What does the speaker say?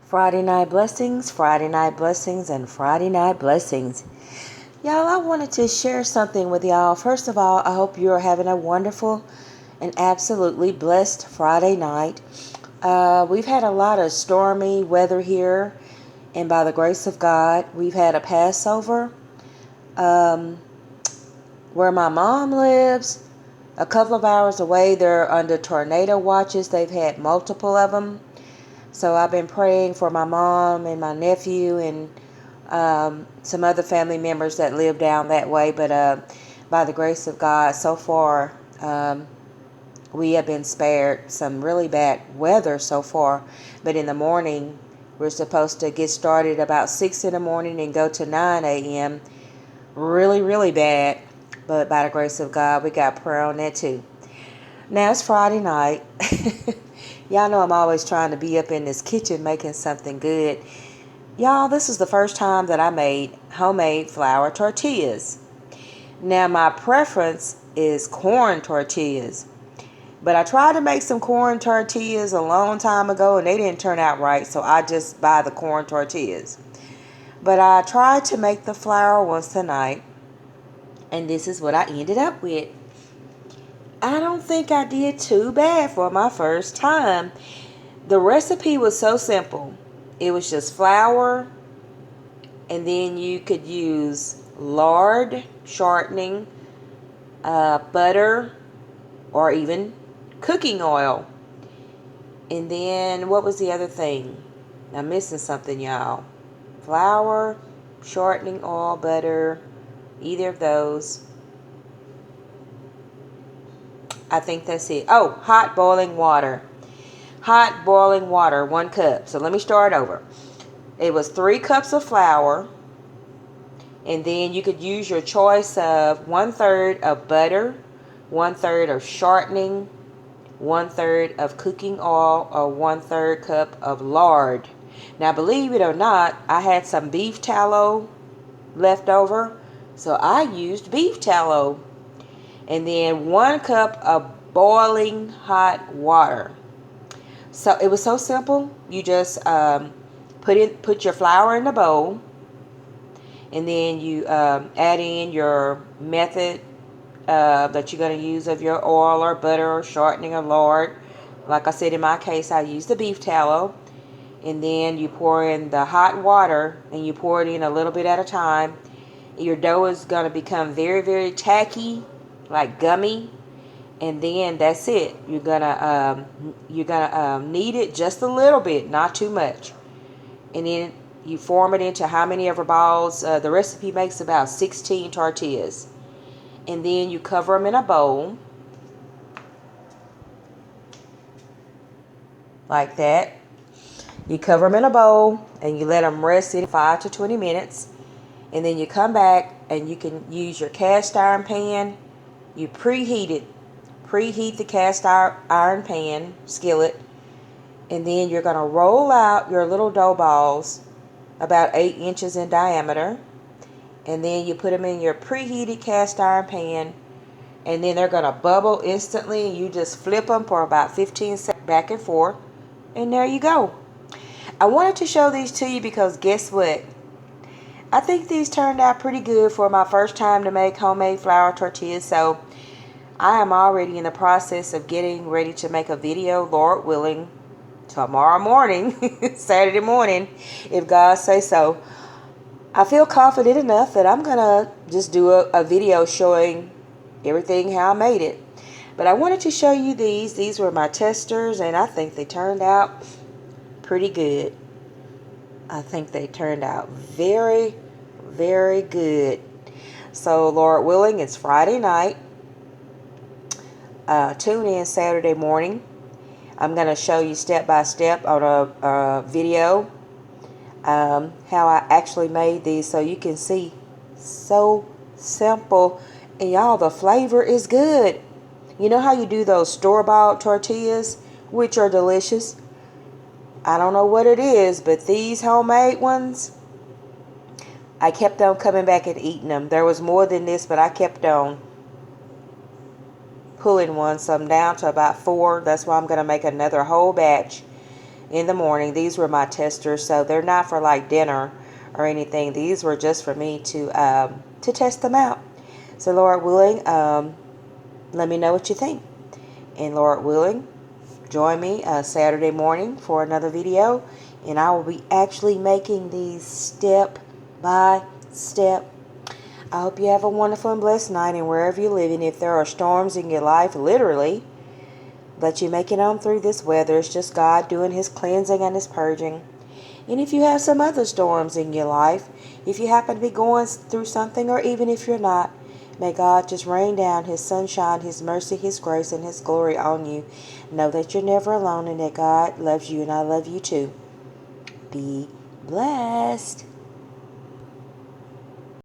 Friday night blessings, Friday night blessings, and Friday night blessings. Y'all, I wanted to share something with y'all. First of all, I hope you're having a wonderful and absolutely blessed Friday night. We've had a lot of stormy weather here, and by the grace of God, we've had a Passover. Where my mom lives, a couple of hours away, they're under tornado watches. They've had multiple of them. So I've been praying for my mom and my nephew and some other family members that live down that way. But by the grace of God, so far, we have been spared some really bad weather so far. But in the morning, we're supposed to get started about 6 in the morning and go to 9 a.m. Really, really bad. But by the grace of God, we got prayer on that too. Now it's Friday night. Y'all know I'm always trying to be up in this kitchen making something good. Y'all, this is the first time that I made homemade flour tortillas. Now my preference is corn tortillas. But I tried to make some corn tortillas a long time ago and they didn't turn out right, so I just buy the corn tortillas. But I tried to make the flour once tonight, and this is what I ended up with. I don't think I did too bad for my first time. The recipe was so simple. It was just flour, and then you could use lard, shortening, butter, or even cooking oil. And then what was the other thing? I'm missing something, y'all. Flour, shortening oil, butter, either of those. I think that's it. Oh, hot boiling water. Hot boiling water, 1 cup. So let me start over. It was 3 cups of flour. And then you could use your choice of 1/3 of butter, 1/3 of shortening, 1/3 of cooking oil, or 1/3 cup of lard. Now, believe it or not, I had some beef tallow left over, so I used beef tallow. And then 1 cup of boiling hot water. So it was so simple. You just put your flour in the bowl, and then you add in your method that you're going to use of your oil or butter or shortening or lard. Like I said, in my case, I used the beef tallow. And then you pour in the hot water, and you pour it in a little bit at a time. Your dough is going to become very, very tacky, like gummy. And then that's it. You're gonna knead it just a little bit, not too much. And then you form it into how many ever balls. The recipe makes about 16 tortillas. And then you cover them in a bowl, like that. You cover them in a bowl and you let them rest in 5 to 20 minutes. And then you come back and you can use your cast iron pan. You preheat it. Preheat the cast iron pan skillet. And then you're going to roll out your little dough balls about 8 inches in diameter. And then you put them in your preheated cast iron pan. And then they're going to bubble instantly. You just flip them for about 15 seconds back and forth. And there you go. I wanted to show these to you because guess what? I think these turned out pretty good for my first time to make homemade flour tortillas. So I am already in the process of getting ready to make a video, Lord willing, tomorrow morning, Saturday morning, if God say so. I feel confident enough that I'm going to just do a video showing everything how I made it. But I wanted to show you these. These were my testers, and I think they turned out pretty good. I think they turned out very, very good. So, Lord willing, it's Friday night. Tune in Saturday morning. I'm going to show you step by step on a video how I actually made these so you can see. So simple. And y'all, the flavor is good. You know how you do those store-bought tortillas, which are delicious? I don't know what it is, but these homemade ones, I kept on coming back and eating them. There was more than this, but I kept on pulling one, so I'm down to about 4. That's why I'm going to make another whole batch. in the morning. These were my testers, so they're not for like dinner or anything. These were just for me to test them out. So Lord willing, let me know what you think. And Lord willing, join me Saturday morning for another video. And I will be actually making these step by step. I hope you have a wonderful and blessed night. And wherever you live, and if there are storms in your life, literally, but you make it on through this weather. It's just God doing His cleansing and His purging. And if you have some other storms in your life, if you happen to be going through something, or even if you're not, may God just rain down His sunshine, His mercy, His grace, and His glory on you. Know that you're never alone and that God loves you, and I love you too. Be blessed.